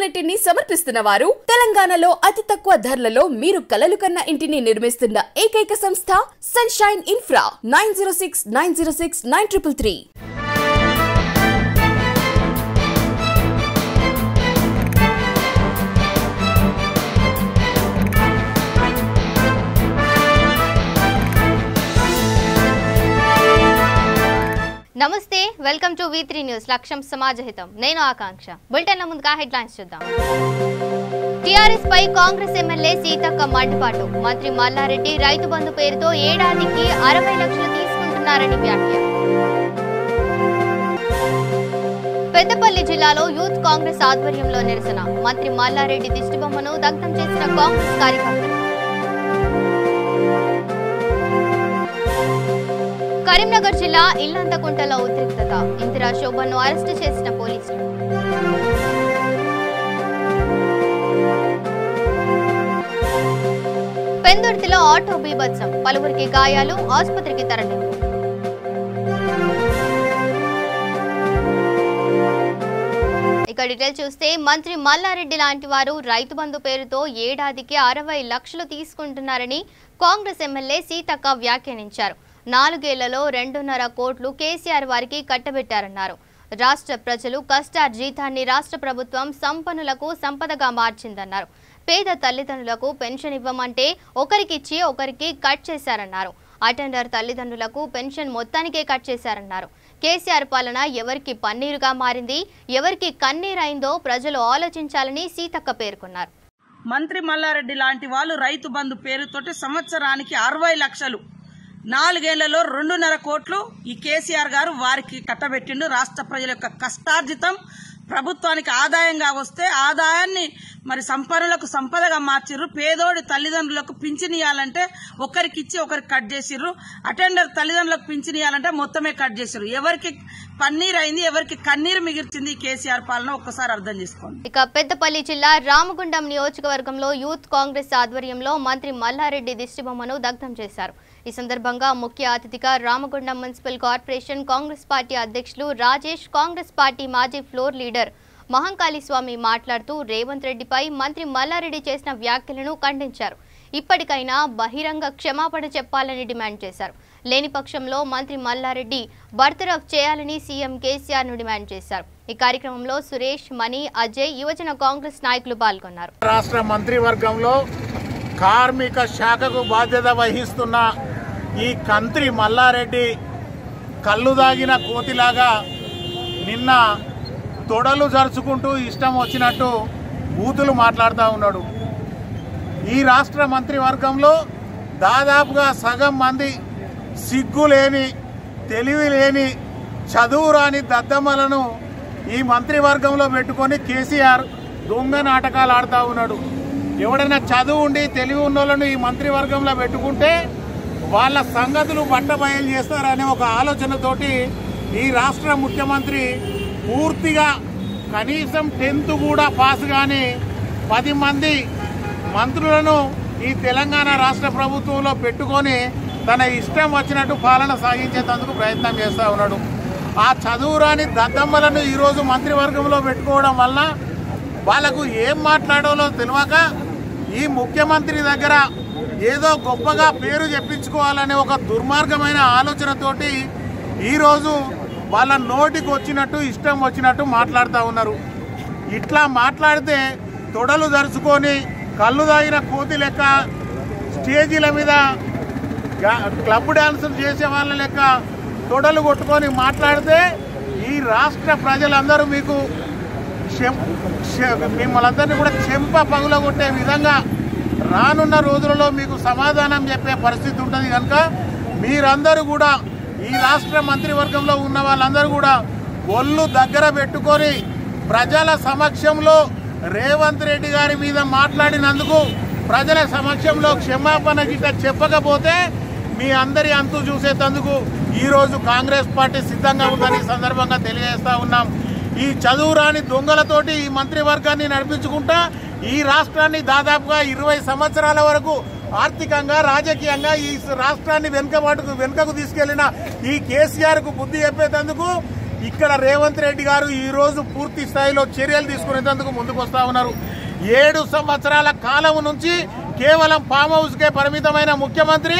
Unit ని సమర్పిస్తున్న వారు తెలంగాణలో అతి తక్కువ ధరలలో మీరు కలలు కన్న ఇంటిని నిర్మిస్తున్న ఏకైక సంస్థ సన్షైన్ ఇన్ఫ్రా 9069069333. నమస్తే, వెల్కమ్ టు V3 న్యూస్. లక్ష్యం సమాజహితం. నేను ఆకాంక్ష. బులెటిన్ల ముందుగా హెడ్లైన్స్ చూద్దాం. టీఆర్ఎస్ పై కాంగ్రెస్ ఎమ్మెల్యే సీతక్క మండిపాటు. మంత్రి మల్లారెడ్డి రైతు బంధు పేరుతో ఏడాదికి 60 లక్షలు తీసుకుంటున్నారని వ్యాఖ్య. పెద్దపల్లి జిల్లాలో యూత్ కాంగ్రెస్ ఆధ్వర్యంలో నిరసన. మంత్రి మల్లారెడ్డి దిష్టిబొమ్మను దగ్ధం చేసిన కాంగ్రెస్ కార్యకర్తలు. కరీంనగర్ జిల్లా ఇల్లంతకుంటలో ఉద్రిక్తత. ఇందిరా శోభను అరెస్టు చేసిన పోలీసులు. పెందుర్తిలో ఆటో బీభత్సం. పలువురికి గాయాలు, ఆసుపత్రికి తరలింపు. ఇక డీటెయిల్ చూస్తే మంత్రి మల్లారెడ్డి లాంటి వారు రైతు బంధు పేరుతో ఏడాదికి 60 లక్షలు తీసుకుంటున్నారని కాంగ్రెస్ ఎమ్మెల్యే సీతక్క వ్యాఖ్యానించారు. 4 ఏళ్లలో 2.5 కోట్లు కేసీఆర్ వారికి కట్టబెట్టారన్నారు. రాష్ట్ర ప్రజలు కష్టార్జితాన్ని రాష్ట్ర ప్రభుత్వం సంపన్నులకు సంపదగా మార్చిందన్నారు. పేద తల్లిదండ్రులకు పెన్షన్ ఇవ్వమంటే ఒకరికిచ్చి ఒకరికి కట్ చేశారన్నారు. అటెండర్ తల్లిదండ్రులకు పెన్షన్ మొత్తానికే కట్ చేశారన్నారు. కేసీఆర్ పాలన ఎవరికి పన్నీరుగా మారింది, ఎవరికి కన్నీరైందో ప్రజలు ఆలోచించాలని సీతక్క పేర్కొన్నారు. మంత్రి మల్లారెడ్డి లాంటి వాళ్ళు రైతు బంధు పేరుతోటి సంవత్సరానికి 60 లక్షలు, 4 ఏళ్లలో 2.5 కోట్లు ఈ కేసీఆర్ గారు వారికి కట్టబెట్టిండు. రాష్ట్ర ప్రజల యొక్క కష్టార్జితం ప్రభుత్వానికి ఆదాయంగా వస్తే ఆదాయాన్ని మరి సంపన్నులకు సంపదగా మార్చిర్రు. పేదోడి తల్లిదండ్రులకు పింఛన్ ఇవ్వాలంటే ఒకరికిచ్చి ఒకరికి కట్ చేసిర్రు. అటెండర్ తల్లిదండ్రులకు పింఛన్ ఇవ్వాలంటే మొత్తమే కట్ చేసిర్రు. ఎవరికి పన్నీరు అయింది, ఎవరికి కన్నీరు మిగిల్చింది కేసీఆర్ పాలన ఒక్కసారి అర్థం చేసుకోండి. ఇక పెద్దపల్లి జిల్లా రామగుండం నియోజకవర్గంలో యూత్ కాంగ్రెస్ ఆధ్వర్యంలో మంత్రి మల్లారెడ్డి దిష్టిబొమ్మను దగ్ధం చేశారు. ఈ సందర్భంగా ముఖ్య అతిథిగా Ramagundam municipal corporation Congress party అధ్యక్షులు రాజేష్, కాంగ్రెస్ పార్టీ మాజీ ఫ్లోర్ లీడర్ మహంకాళి స్వామి మాట్లాడుతూ రేవంత్ రెడ్డిపై మంత్రి మల్లారెడ్డి చేసిన వ్యాఖ్యలను ఖండించారు. ఇప్పటికైనా బహిరంగ క్షమాపణ చెప్పాలని డిమాండ్ చేశారు. లేని పక్షంలో మంత్రి మల్లారెడ్డి బర్తరఫ్ చేయాలని సీఎం కేసీఆర్ ను డిమాండ్ చేశారు. ఈ కార్యక్రమంలో సురేష్, మణి, అజయ్, యువజన కాంగ్రెస్ నాయకులు పాల్గొన్నారు. రాష్ట్ర మంత్రివర్గంలో కార్మిక శాఖకు బాధ్యత వహిస్తున్న ఈ మంత్రి మల్లారెడ్డి కళ్ళు దాగిన కోతిలాగా నిన్న తొడలు జరుచుకుంటూ ఇష్టం వచ్చినట్టు బూతులు మాట్లాడుతూ ఉన్నాడు. ఈ రాష్ట్ర మంత్రివర్గంలో దాదాపుగా సగం మంది సిగ్గు లేని, తెలివి లేని, చదువు రాని దద్దమ్మలను ఈ మంత్రివర్గంలో పెట్టుకొని కేసీఆర్ దొంగ నాటకాలు ఆడుతూ ఉన్నాడు. ఎవడైనా చదువు ఉండి తెలివి ఉన్న వాళ్ళను ఈ మంత్రివర్గంలో పెట్టుకుంటే వాళ్ళ సంగతులు బట్టబయలు చేస్తారనే ఒక ఆలోచనతోటి ఈ రాష్ట్ర ముఖ్యమంత్రి పూర్తిగా కనీసం 10th కూడా పాస్ కాని 10 మంది మంత్రులను ఈ తెలంగాణ రాష్ట్ర ప్రభుత్వంలో పెట్టుకొని తన ఇష్టం వచ్చినట్టు పాలన సాగించేందుకు ప్రయత్నం చేస్తూ ఉన్నాడు. ఆ చదువు రాని దద్దమ్మలను ఈరోజు మంత్రివర్గంలో పెట్టుకోవడం వల్ల వాళ్ళకు ఏం మాట్లాడాలో తెలియక ఈ ముఖ్యమంత్రి దగ్గర ఏదో గొప్పగా పేరు చెప్పించుకోవాలనే ఒక దుర్మార్గమైన ఆలోచనతోటి ఈరోజు వాళ్ళ నోటికి వచ్చినట్టు ఇష్టం వచ్చినట్టు మాట్లాడుతూ ఉన్నారు. ఇట్లా మాట్లాడితే తొడలు జరుచుకొని కళ్ళు దాగిన కోతి లెక్క స్టేజీల మీద క్లబ్ డాన్సులు చేసే వాళ్ళ లెక్క తొడలు కొట్టుకొని మాట్లాడితే ఈ రాష్ట్ర ప్రజలందరూ మీకు మిమ్మల్ని కూడా చెంప పగులగొట్టే విధంగా రానున్న రోజులలో మీకు సమాధానం చెప్పే పరిస్థితి ఉంటుంది. కనుక మీరందరూ కూడా ఈ రాష్ట్ర మంత్రివర్గంలో ఉన్న వాళ్ళందరూ కూడా ఒళ్ళు దగ్గర పెట్టుకొని ప్రజల సమక్షంలో రేవంత్ రెడ్డి గారి మీద మాట్లాడినందుకు ప్రజల సమక్షంలో క్షమాపణ గిట్ట చెప్పకపోతే మీ అందరి అంతు చూసేందుకు ఈరోజు కాంగ్రెస్ పార్టీ సిద్ధంగా ఉందని సందర్భంగా తెలియజేస్తా ఉన్నాం. ఈ చదువు రాని దొంగలతోటి ఈ మంత్రివర్గాన్ని నడిపించుకుంటా ఈ రాష్ట్రాన్ని దాదాపుగా 20 సంవత్సరాల వరకు ఆర్థికంగా, రాజకీయంగా ఈ రాష్ట్రాన్ని వెనుకకు తీసుకెళ్లిన ఈ కేసీఆర్ కు బుద్ధి చెప్పేందుకు ఇక్కడ రేవంత్ రెడ్డి గారు ఈ రోజు పూర్తి స్థాయిలో చర్యలు తీసుకునేందుకు ముందుకు వస్తా ఉన్నారు. 7 సంవత్సరాల కాలం నుంచి కేవలం ఫామ్ హౌస్ కే పరిమితమైన ముఖ్యమంత్రి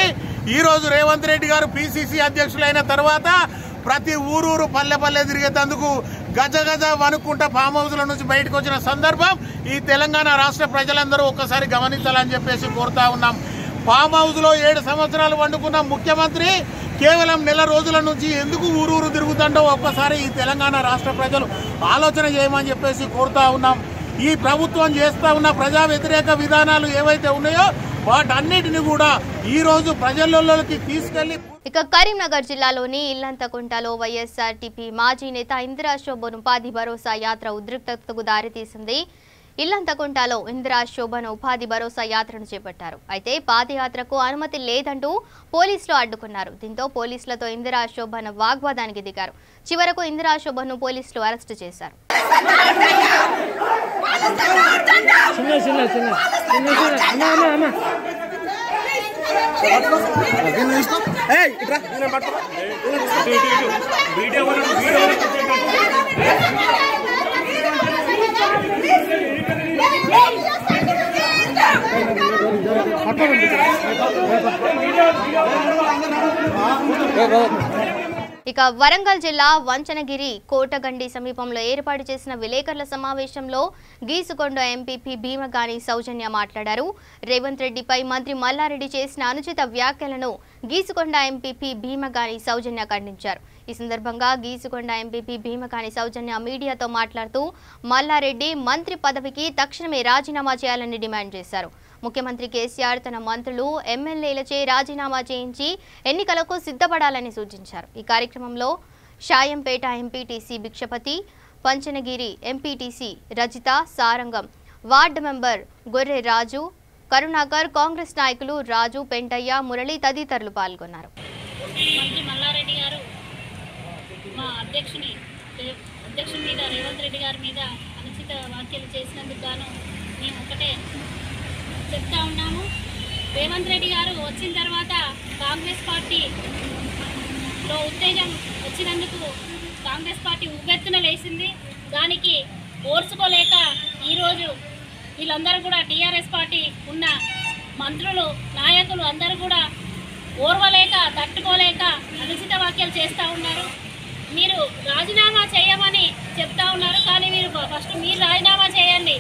ఈ రోజు రేవంత్ రెడ్డి గారు పిసిసి అధ్యక్షులైన తర్వాత ప్రతి ఊరూరు పల్లె పల్లె తిరిగేందుకు గజ గజ వనుక్కుంటా ఫామ్ హౌస్ల నుంచి బయటకు వచ్చిన సందర్భం ఈ తెలంగాణ రాష్ట్ర ప్రజలందరూ ఒక్కసారి గమనించాలని చెప్పేసి కోరుతా ఉన్నాం. ఫామ్ హౌస్ లో 7 సంవత్సరాలు వండుకున్న ముఖ్యమంత్రి కేవలం నెల రోజుల నుంచి ఎందుకు ఊరూరు తిరుగుతుండో ఒక్కసారి ఈ తెలంగాణ రాష్ట్ర ప్రజలు ఆలోచన చేయమని చెప్పేసి కోరుతా ఉన్నాం. ఈ ప్రభుత్వం చేస్తా ఉన్న ప్రజా వ్యతిరేక విధానాలు ఏవైతే ఉన్నాయో వాటన్నిటిని కూడా ఈ రోజు ప్రజల్లోకి తీసుకెళ్లి ఇక కరీంనగర్ జిల్లాలోని ఇల్లంతకుంటలో వైఎస్ఆర్టీపీ మాజీ నేత ఇందిరా శోభన్ ఉపాధి భరోసా యాత్ర ఉద్రిక్తతకు దారితీసింది. ఇల్లంతకుంటలో ఇందిరా శోభన్ ఉపాధి భరోసా యాత్రను చేపట్టారు. అయితే పాదయాత్రకు అనుమతి లేదంటూ పోలీసులు అడ్డుకున్నారు. దీంతో పోలీసులతో ఇందిరా శోభన్ వాగ్వాదానికి దిగారు. చివరకు ఇందిరా శోభన్ పోలీసులు అరెస్టు చేశారు. ఇక వరంగల్ జిల్లా వంచనగిరి కోటగండి సమీపంలో ఏర్పాటు చేసిన విలేకరుల సమావేశంలో గీసుకొండ ఎంపీపీ భీమగాని సౌజన్య మాట్లాడారు. రేవంత్ రెడ్డిపై మంత్రి మల్లారెడ్డి చేసిన అనుచిత వ్యాఖ్యలను గీసుకొండ ఎంపీపీ భీమగాని సౌజన్య ఖండించారు. ఈ సందర్భంగా గీసుకొండ ఎంపీపీ భీమగాని సౌజన్య మీడియాతో మాట్లాడుతూ మల్లారెడ్డి మంత్రి పదవికి తక్షణమే రాజీనామా చేయాలని డిమాండ్ చేశారు. ముఖ్యమంత్రి కేసీఆర్ తన మంత్రులు ఎమ్మెల్యేలచే రాజీనామా చేయించి ఎన్నికలకు సిద్ధపడాలని సూచించారు. ఈ కార్యక్రమంలో Shayampet MPTC Bhikshapathi, Panchanagiri MPTC Rajitha, Sarangam ward member Gorre Raju, Karunakar, Congress నాయకులు రాజు, పెంటయ్య, మురళి తదితరులు పాల్గొన్నారు. మంత్రి మల్లారెడ్డి గారు మా అధ్యక్షుని మీద రేవంత్ రెడ్డి గారి మీద అనుచిత వ్యాఖ్యలు చేసినందుకు గాను మేము ఒకటే చెప్తా ఉన్నాము. రేవంత్ రెడ్డి గారు వచ్చిన తర్వాత కాంగ్రెస్ పార్టీలో ఉత్తేజం వచ్చినందుకు కాంగ్రెస్ పార్టీ ఉవ్వెత్తున లేచింది. దానికి ఓర్చుకోలేక ఈరోజు వీళ్ళందరూ కూడా టీఆర్ఎస్ పార్టీ ఉన్న మంత్రులు, నాయకులు అందరూ కూడా ఓర్వలేక, తట్టుకోలేక అనుచిత వ్యాఖ్యలు చేస్తూ ఉన్నారు. మీరు రాజీనామా చేయమని చెప్తా ఉన్నారు, కానీ మీరు ఫస్ట్ మీరు రాజీనామా చేయండి.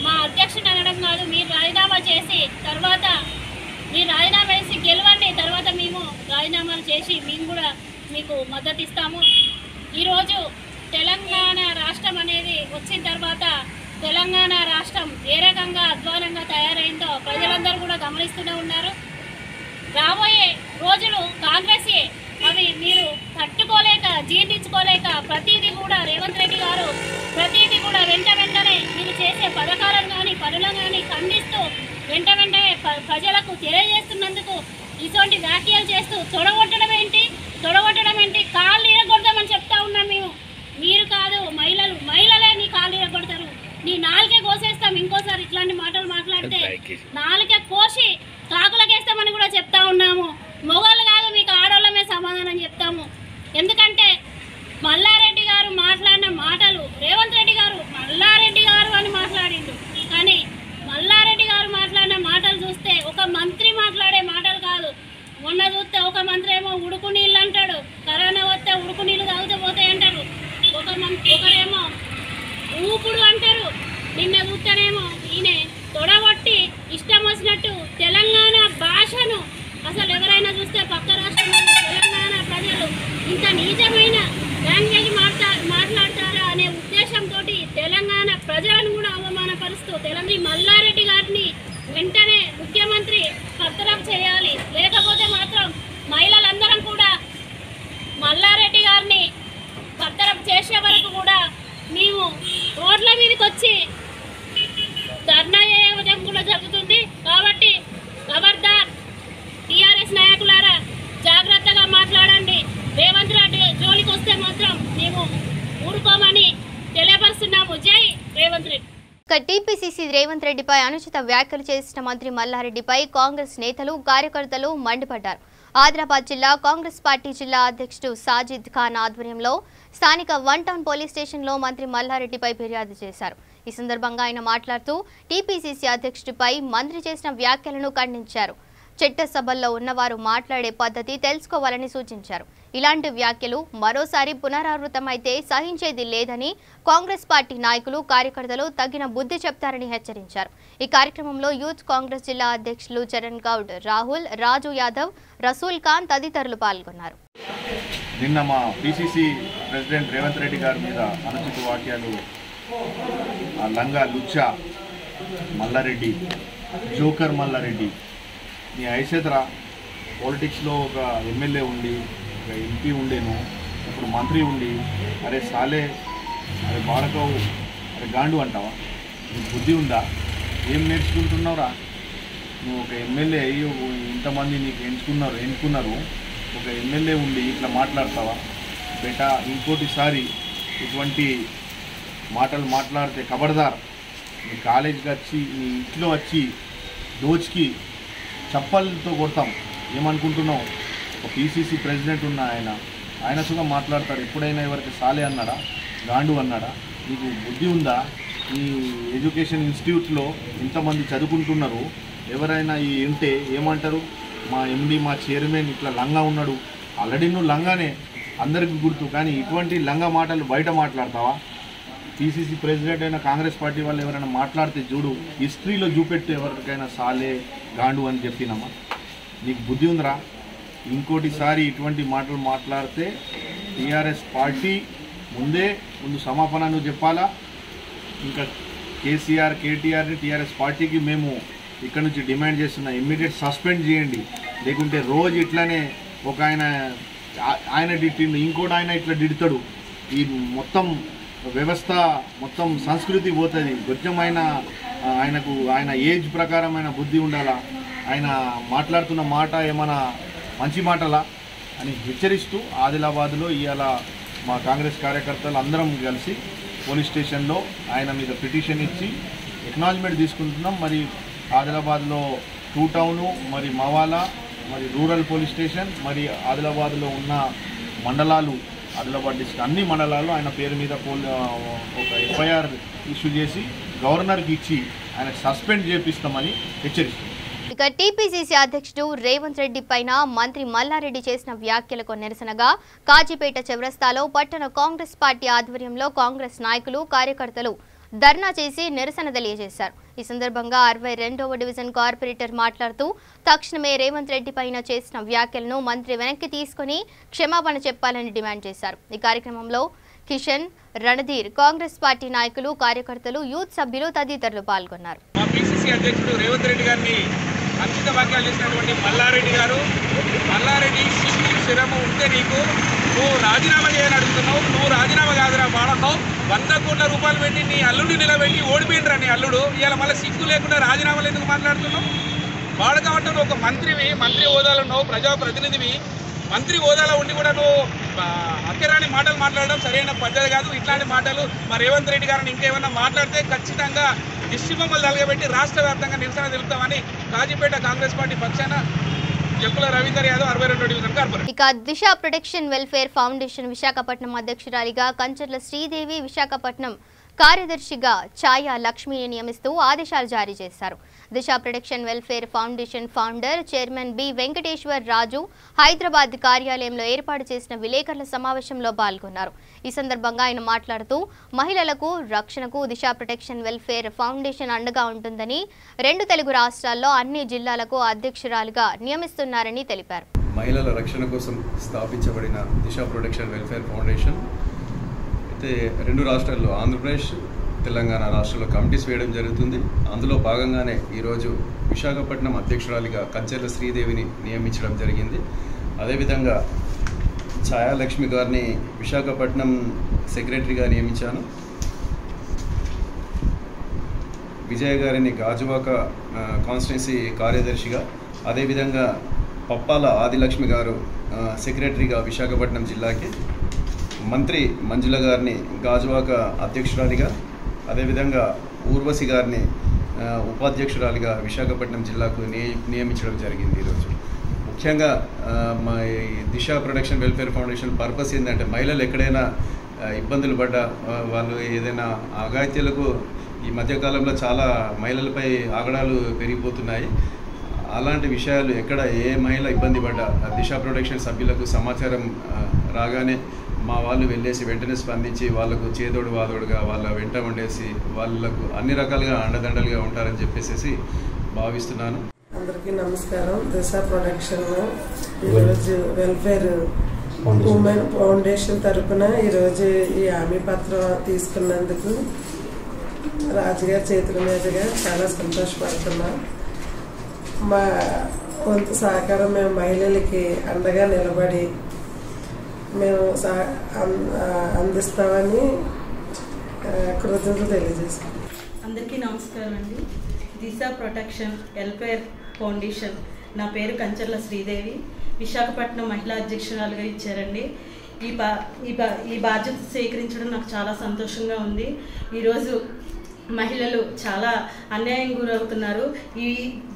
మా అధ్యక్షుడు అనడం కాదు, మీరు రాజీనామా చేసి తర్వాత మీరు రాజీనామా చేసి గెలవండి. తర్వాత మేము రాజీనామాలు చేసి మేము కూడా మీకు మద్దతు ఇస్తాము. ఈరోజు తెలంగాణ రాష్ట్రం అనేది వచ్చిన తర్వాత తెలంగాణ రాష్ట్రం ఏ రకంగా అధ్వానంగా తయారైందో ప్రజలందరూ కూడా గమనిస్తూనే ఉన్నారు. రాబోయే రోజులు కాంగ్రెసే. అవి మీరు తట్టుకోలేక, జీర్ణించుకోలేక ప్రతిదీ కూడా రేవంత్ రెడ్డి గారు ప్రతిదీ కూడా వెంటనే మీరు చేసే పథకాలను కానీ పనులను కానీ ఖండిస్తూ వెంటనే ప్రజలకు తెలియజేస్తున్నందుకు ఇటువంటి వ్యాఖ్యలు చేస్తూ తొడగొట్టడం ఏంటి, కాళ్ళు ఇరగొడతామని చెప్తా ఉన్నాం మేము. మీరు కాదు, మహిళలే నీ కాళ్ళు ఇరగొడతారు, నీ నాలుకే కోసేస్తాం. ఇంకోసారి ఇట్లాంటి మాటలు మాట్లాడితే నాలుకే కోసి కాకులకేస్తామని కూడా చెప్తా ఉన్నాము. మొగోళ్ళు కాదు, మీకు ఆడవాళ్ళమే సమాధానం చెప్తాము. ఎందుకంటే మల్లారెడ్డి గారు మాట్లాడిన మాటలు, రేవంత్ రెడ్డి గారు మల్లారెడ్డి గారు అని మాట్లాడిండు, కానీ మల్లారెడ్డి గారు మాట్లాడిన మాటలు చూస్తే ఒక మంత్రి మాట్లాడే మాటలు కాదు. మొన్న చూస్తే ఒక మంత్రి ఏమో ఉడుకు నీళ్ళు అంటాడు, కరోనా వస్తే ఉడుకు నీళ్ళు తాగుతూ పోతాయి అంటారు. ఒకరేమో ఊపుడు అంటారు. నిన్న చూస్తేనేమో ఈయన తొడగొట్టి ఇష్టం వచ్చినట్టు తెలంగాణ భాషను అసలు ఎవరైనా చూస్తే పక్క రాష్ట్రంలో తెలంగాణ ప్రజలు ఇంత నీచమైన లాంగ్వేజ్ మాట్లాడతారా అనే ఉద్దేశంతో తెలంగాణ ప్రజలను కూడా అవమానపరుస్తూ తెలంగాణ మల్లారెడ్డి గారిని వెంటనే ముఖ్యమంత్రి బర్తరఫ్ చేయాలి. లేకపోతే మాత్రం మహిళలందరం కూడా మల్లారెడ్డి గారిని బర్తరఫ్ చేసే వరకు కూడా మేము రోడ్ల మీదకి వచ్చి ధర్నా చేయడం కూడా జరుగుతుంది. కాబట్టి ఖబర్దార్ టీఆర్ఎస్ నాయకులారా, జాగ్రత్తగా మాట్లాడండి. రేవంత్ రెడ్డి జోలికి వస్తే మాత్రం మేము ఊరుకోమని తెలియపరుస్తున్నాము. జై రేవంత్ రెడ్డి. టీపీసీసీ రేవంత్ రెడ్డిపై అనుచిత వ్యాఖ్యలు చేసిన మంత్రి మల్లారెడ్డిపై కాంగ్రెస్ నేతలు, కార్యకర్తలు మండిపడ్డారు. ఆదిలాబాద్ జిల్లా కాంగ్రెస్ పార్టీ జిల్లా అధ్యక్షుడు సాజిద్ ఖాన్ ఆధ్వర్యంలో స్థానిక 1 టౌన్ పోలీస్ స్టేషన్లో మంత్రి మల్లారెడ్డిపై ఫిర్యాదు చేశారు. ఈ సందర్భంగా ఆయన మాట్లాడుతూ టీపీసీసీ అధ్యక్షుడిపై మంత్రి చేసిన వ్యాఖ్యలను ఖండించారు. చట్టసభల్లో ఉన్నవారు మాట్లాడే పద్ధతి తెలుసుకోవాలని సూచించారు. ఇలాంటి వ్యాఖ్యలు మరోసారి పునరావృతమైతే సహించేది లేదని కాంగ్రెస్ పార్టీ నాయకులు కార్యకర్తలు తగిన బుద్ధి చెప్తారని హెచ్చరించారు. ఈ కార్యక్రమంలో యూత్ కాంగ్రెస్ జిల్లా అధ్యక్షులు చరణ్ గౌడ్, రాహుల్, రాజు యాదవ్, రసూల్ ఖాన్ తదితరులు పాల్గొన్నారు. నిన్న మా పిసిసి ప్రెసిడెంట్ రేవంత్ రెడ్డి గారి మీద అనుచిత వాక్యాలు లంగా లుచ్చా మల్లారెడ్డి, జోకర్ మల్లారెడ్డి, నీ ఐసేతరా పాలిటిక్స్లో ఒక ఎమ్మెల్యే ఉండి ఒక ఎంపీ ఉండేను, ఇప్పుడు మంత్రి ఉండి అరే సాలే, అరే బాడకవు, అరే గాండు అంటావా? నీకు బుద్ధి ఉందా? ఏం నేర్చుకుంటున్నావురా? నువ్వు ఒక ఎమ్మెల్యే అయ్యి ఇంతమంది నీకు ఎంచుకున్నారు, ఒక ఎమ్మెల్యే ఉండి ఇట్లా మాట్లాడతావా? బేటా ఇంకోటిసారి ఇటువంటి మాటలు మాట్లాడితే ఖబర్దార్, నీ కాలేజీకి వచ్చి నీ ఇంట్లో వచ్చి దోచుకి చప్పలతో కొడతాం. ఏమనుకుంటున్నావు? ఒక పీసీసీ ప్రెసిడెంట్ ఉన్న ఆయన సుగా మాట్లాడతాడు. ఎప్పుడైనా ఎవరికి సాలే అన్నాడా, గాండు అన్నాడా? నీకు బుద్ధి ఉందా? ఈ ఎడ్యుకేషన్ ఇన్స్టిట్యూట్లో ఇంతమంది చదువుకుంటున్నారు, ఎవరైనా ఈ ఉంటే ఏమంటారు? మా ఎండి, మా చైర్మన్ ఇట్లా లంగా ఉన్నాడు. ఆల్రెడీ నువ్వు లంగానే, అందరికీ గుర్తు. కానీ ఇటువంటి లంగా మాటలు బయట మాట్లాడతావా? పీసీసీ ప్రెసిడెంట్ అయినా కాంగ్రెస్ పార్టీ వాళ్ళు ఎవరైనా మాట్లాడితే చూడు, హిస్టరీలో చూపెట్టి ఎవరికైనా సాలే, గాండు అని చెప్పినామా? నీకు బుద్ధి ఉందిరా? ఇంకోటిసారి ఇటువంటి మాటలు మాట్లాడితే టీఆర్ఎస్ పార్టీ ముందు సమాపన నువ్వు చెప్పాలా. ఇంకా కేసీఆర్, కేటీఆర్ని టీఆర్ఎస్ పార్టీకి మేము ఇక్కడ నుంచి డిమాండ్ చేస్తున్నా, ఇమ్మీడియట్ సస్పెండ్ చేయండి. లేకుంటే రోజు ఇట్లానే ఒక ఆయన డిట్టిండు, ఇంకోటి ఆయన ఇట్లా డిడతాడు. ఈ మొత్తం వ్యవస్థ, మొత్తం సంస్కృతి పోతుంది. కొంచెమైన ఆయన ఏజ్ ప్రకారం ఆయన బుద్ధి ఉండాలా. ఆయన మాట్లాడుతున్న మాట ఏమైనా మంచి మాటలా అని హెచ్చరిస్తూ ఆదిలాబాద్లో ఇవాళ మా కాంగ్రెస్ కార్యకర్తలు అందరం కలిసి పోలీస్ స్టేషన్లో ఆయన మీద పిటిషన్ ఇచ్చి ఎక్నాలజ్మెంట్ తీసుకుంటున్నాం. మరి ఆదిలాబాద్లో 2 టౌను, మరి మవాలా, మరి రూరల్ పోలీస్ స్టేషన్, మరి ఆదిలాబాద్లో ఉన్న మండలాలు, ఆదిలాబాద్ డిస్ట్రిక్ట్ అన్ని మండలాల్లో ఆయన పేరు మీద ఒక ఎఫ్ఐఆర్ ఇష్యూ చేసి గవర్నర్కి ఇచ్చి ఆయన సస్పెండ్ చేపిస్తామని హెచ్చరిస్తుంది. ఇక టీపీసీసీ అధ్యక్షుడు రేవంత్ రెడ్డి పైన మంత్రి మల్లారెడ్డి చేసిన వ్యాఖ్యలకు నిరసనగా కాజీపేట చౌరస్తాలో పట్టణ కాంగ్రెస్ పార్టీ ఆధ్వర్యంలో కాంగ్రెస్ నాయకులు, కార్యకర్తలు ధర్నా చేసి నిరసన తెలియజేశారు. ఈ సందర్భంగా 62వ డివిజన్ కార్పొరేటర్ మాట్లాడుతూ తక్షణమే రేవంత్ రెడ్డి పైన చేసిన వ్యాఖ్యలను మంత్రి వెనక్కి తీసుకుని క్షమాపణ చెప్పాలని డిమాండ్ చేశారు. ఈ కార్యక్రమంలో కిషన్, రణధీర్, కాంగ్రెస్ పార్టీ నాయకులు, కార్యకర్తలు, యూత్ సభ్యులు తదితరులు పాల్గొన్నారు. మా పిసిసి అధ్యక్షుడు రేవంత్ రెడ్డి గారిని అనుచిత వ్యాఖ్యలు చేసినటువంటి మల్లారెడ్డి గారు, మల్లారెడ్డి సిగ్గు శిరము ఉంటే నీకు, నువ్వు రాజీనామా చేయని అడుగుతున్నావు. నువ్వు రాజీనామా కాదురా వాడతావు. 100 కోట్ల రూపాయలు పెట్టి నీ అల్లుడిని నిలబెట్టి ఓడిపోయినరా నీ అల్లుడు. ఇలా మళ్ళీ సిగ్గు లేకుండా రాజీనామాలు ఎందుకు మాట్లాడుతున్నావు? వాడకమంటే నువ్వు ఒక మంత్రివి, మంత్రి హోదాలో ఉన్నావు, ప్రజాప్రతినిధివి. మంత్రి హోదాలో ఉండి కూడా నువ్వు అక్కరాని మాటలు మాట్లాడడం సరైన పద్ధతి కాదు. ఇట్లాంటి మాటలు మా రేవంత్ రెడ్డి గారిని ఇంకేమన్నా మాట్లాడితే ఖచ్చితంగా దిష్టిబొమ్మలు తలగబెట్టి రాష్ట్ర వ్యాప్తంగా నిరసన తెలుపుతామని కాజీపేట కాంగ్రెస్ పార్టీ పక్షాన చెప్పుల రవీందర్ యాదవ్ 62వ డివిజన్ కార్పొరేటర్. ఇక Disha protection welfare foundation Visakhapatnam అధ్యక్షురాలిగా కంచర్ల శ్రీదేవి, విశాఖపట్నం కార్యదర్శిగా ఛాయా లక్ష్మిని నియమిస్తూ ఆదేశాలు జారీ చేశారు. Disha protection welfare foundation founder, chairman B Venkateswar Raju Hyderabad కార్యాలయంలో ఏర్పాటు చేసిన విలేకరుల సమావేశంలో పాల్గొన్నారు. ఈ సందర్భంగా ఆయన మాట్లాడుతూ మహిళలకు రక్షణకు దిశ ప్రొటెక్షన్ వెల్ఫేర్ ఫౌండేషన్ అండగా ఉంటుందని, 2 తెలుగు రాష్ట్రాల్లో అన్ని జిల్లాలకు అధ్యక్షురాలుగా నియమిస్తున్నారని తెలిపారు. మహిళల రక్షణ కోసం స్థాపించబడిన దిశ ప్రొటెక్షన్ వెల్ఫేర్ ఫౌండేషన్ అయితే 2 రాష్ట్రాల్లో ఆంధ్రప్రదేశ్, తెలంగాణ రాష్ట్రాల్లో కమిటీస్ వేయడం జరుగుతుంది. అందులో భాగంగానే ఈరోజు విశాఖపట్నం అధ్యక్షురాలిగా కంచెర్ల శ్రీదేవిని నియమించడం జరిగింది. అదేవిధంగా ఛాయాలక్ష్మి గారిని విశాఖపట్నం సెక్రటరీగా నియమించాను. విజయ గారిని గాజువాక కాన్స్టిట్యున్సీ కార్యదర్శిగా, అదేవిధంగా పప్పాల ఆదిలక్ష్మి గారు సెక్రటరీగా విశాఖపట్నం జిల్లాకి, మంత్రి మంజుల గారిని గాజువాక అధ్యక్షురాలిగా, అదేవిధంగా ఊర్వశి గారిని ఉపాధ్యక్షురాలిగా విశాఖపట్నం జిల్లాకు నియమించడం జరిగింది. ఈరోజు ముఖ్యంగా మా దిశ ప్రొటెక్షన్ వెల్ఫేర్ ఫౌండేషన్ పర్పస్ ఏంటంటే మహిళలు ఎక్కడైనా ఇబ్బందులు పడ్డా వాళ్ళు ఏదైనా అఘాయిత్యాలకు ఈ మధ్యకాలంలో చాలా మహిళలపై ఆగడాలు పెరిగిపోతున్నాయి. అలాంటి విషయాలు ఎక్కడ ఏ మహిళ ఇబ్బంది పడ్డా దిశ ప్రొటెక్షన్ సభ్యులకు సమాచారం రాగానే మా వాళ్ళు వెళ్ళేసి వెంటనే స్పందించి వాళ్ళకు చేదోడు వాదోడుగా వాళ్ళ వెంట ఉండేసి వాళ్ళకు అన్ని రకాలుగా అండదండలుగా ఉంటారని చెప్పేసి భావిస్తున్నాను. అందరికీ నమస్కారం. దిశ ప్రొటెక్షన్లో ఈరోజు వెల్ఫేర్ ఉమెన్ ఫౌండేషన్ తరఫున ఈరోజు ఈ హామీ పత్రం తీసుకున్నందుకు రాజుగారి చేతుల మీదుగా చాలా సంతోషపడుతున్నాం. మా కొంత సహకారం మేము మహిళలకి అండగా నిలబడి మేము అందిస్తామని కృతజ్ఞతలు తెలియజేస్తాం. అందరికీ నమస్కారం అండి. దిశ ప్రొటెక్షన్ వెల్ఫేర్ ఫౌండేషన్, నా పేరు కంచర్ల శ్రీదేవి, విశాఖపట్నం మహిళా అధ్యక్షురాలుగా ఇచ్చారండి. ఈ బాధ్యత స్వీకరించడం నాకు చాలా సంతోషంగా ఉంది. ఈరోజు మహిళలు చాలా అన్యాయం గురవుతున్నారు. ఈ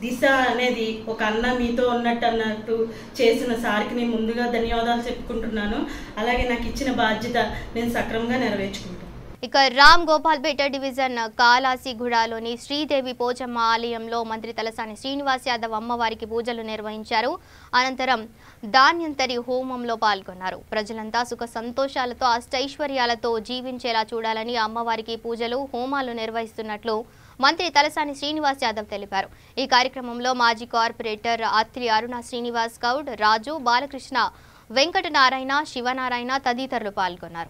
దిశ అనేది ఒక అన్న మీతో అన్నట్టు చేసిన సారికి నేను ముందుగా ధన్యవాదాలు చెప్పుకుంటున్నాను. అలాగే నాకు ఇచ్చిన బాధ్యత నేను సక్రమంగా నెరవేర్చుకుంటాను. ఇక రామ్ గోపాల్పేట డివిజన్ కాలాసిగూడలోని శ్రీదేవి పోచమ్మ ఆలయంలో మంత్రి తలసాని శ్రీనివాస్ యాదవ్ అమ్మవారికి పూజలు నిర్వహించారు. అనంతరం ధాన్యంతరి హోమంలో పాల్గొన్నారు. ప్రజలంతా సుఖ సంతోషాలతో అష్టైశ్వర్యాలతో జీవించేలా చూడాలని అమ్మవారికి పూజలు హోమాలు నిర్వహిస్తున్నట్లు మంత్రి తలసాని శ్రీనివాస్ యాదవ్ తెలిపారు. ఈ కార్యక్రమంలో మాజీ కార్పొరేటర్ అత్రి అరుణ శ్రీనివాస్ గౌడ్, రాజు, బాలకృష్ణ, వెంకటనారాయణ, శివనారాయణ తదితరులు పాల్గొన్నారు.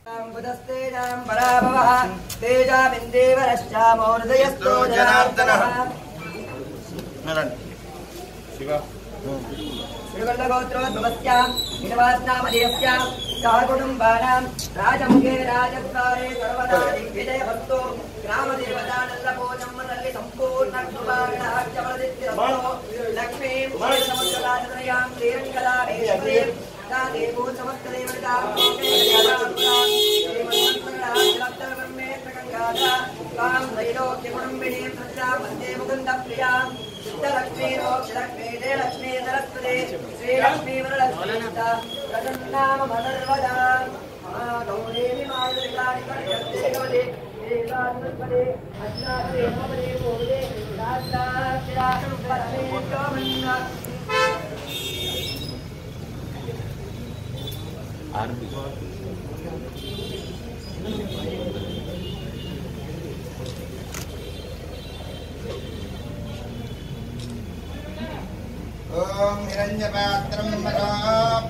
ओम हिरण्यपात्रं मनो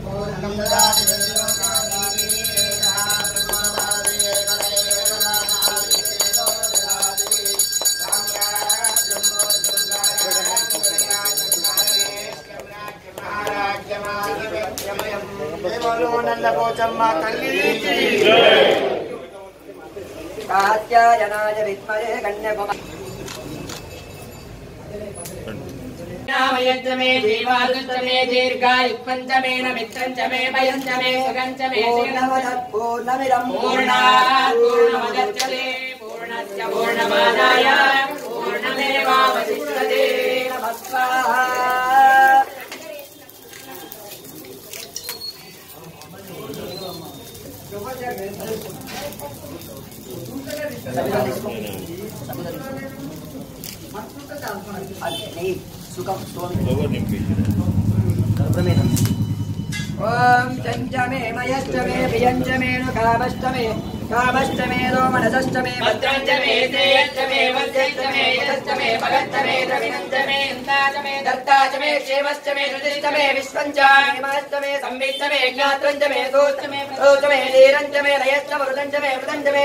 पूर्णं ददाति पोचम्मा तल्ली कात्यायनाय विद्महे कन्याकुमारी नामयज्ञमे जीवादुष्टमे दीर्घायुक्पञ्चमे नमित्रञ्चमे भयञ्चमे सुगञ्चमे पूर्णमिदं पूर्णात् पूर्णमुदच्यते पूर्णस्य पूर्णमादाय पूर्णमेवावशिष्यते नमस्कार ओम चंचमे मयश्चमे प्रियंचमे कामश्चमे कामश्चमे रोमनसश्चमे भद्रञ्चमे श्रेयश्चमे वज्रञ्चमे यशश्चमे भगश्चमे द्रविणञ्चमे इन्दाचमे दत्ताचमे क्षेमश्चमे सुधिश्चमे विश्वञ्चमे संविच्चमे ज्ञात्रञ्चमे सोच्चमे सोचमे धीरञ्चमे लयश्चमे मृदञ्चमे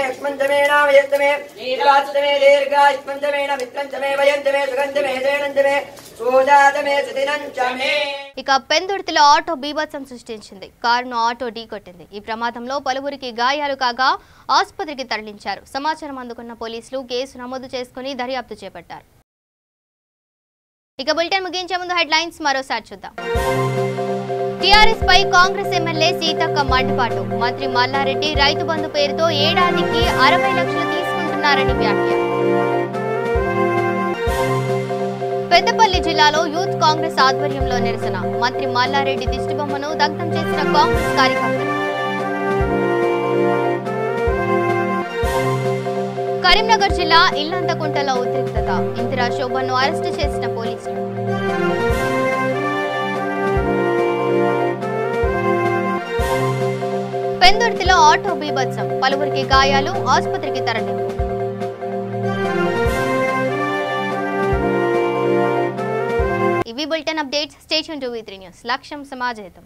लक्ष्मञ्चमे नामयश्चमे नीलाश्चमे दीर्घायुष्मञ्चमे नमित्रञ्चमे भयञ्चमे सुगन्धमे श्रेणञ्चमे सोजाचमे सुधिनञ्चमे. ఇక పెందుర్తిలో ఆటో బీభత్సం సృష్టించింది. కారును ఆటో ఢీకొట్టింది. ఈ ప్రమాదంలో పలువురికి గాయాలు కాగా ఆసుపత్రికి తరలించారు. సమాచారం అందుకున్న పోలీసులు కేసు నమోదు చేసుకుని దర్యాప్తు చేపట్టారు. ఇక బులెటిన్ ముగించే ముందు హెడ్లైన్స్ మరోసారి చూద్దాం. టీఆర్ఎస్ పై కాంగ్రెస్ ఎమ్మెల్యే సీతక్క మండిపాటు. మంత్రి మల్లారెడ్డి రైతు బంధు పేరుతో ఏడాదికి 60 లక్షలు తీసుకుంటున్నారని వ్యాఖ్య. పెద్దపల్లి జిల్లాలో యూత్ కాంగ్రెస్ ఆధ్వర్యంలో నిరసన. మంత్రి మల్లారెడ్డి దిష్టిబొమ్మను దగ్ధం చేసిన కాంగ్రెస్ కార్యకర్తలు. కరీంనగర్ జిల్లా ఇల్లంతకుంటలో ఉద్రిక్తత. ఇందిరా శోభను అరెస్టు చేసిన పోలీసులు. పెందుర్తిలో ఆటో బీభత్సం. పలువురికి గాయాలు, ఆసుపత్రికి తరలింపు. ఇవి bulletin updates. Stay tuned to V3 news. లక్ష్యం సమాజహితం.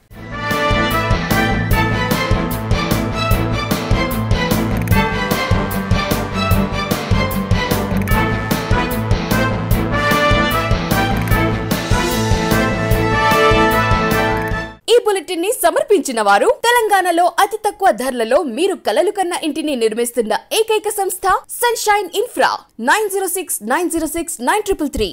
ఈ బులెటిన్ ని సమర్పించిన వారు తెలంగాణలో అతి తక్కువ ధరలలో మీరు కలలు కన్న ఇంటిని నిర్మిస్తున్న ఏకైక సంస్థ సన్షైన్ ఇన్ఫ్రా. 9069069333.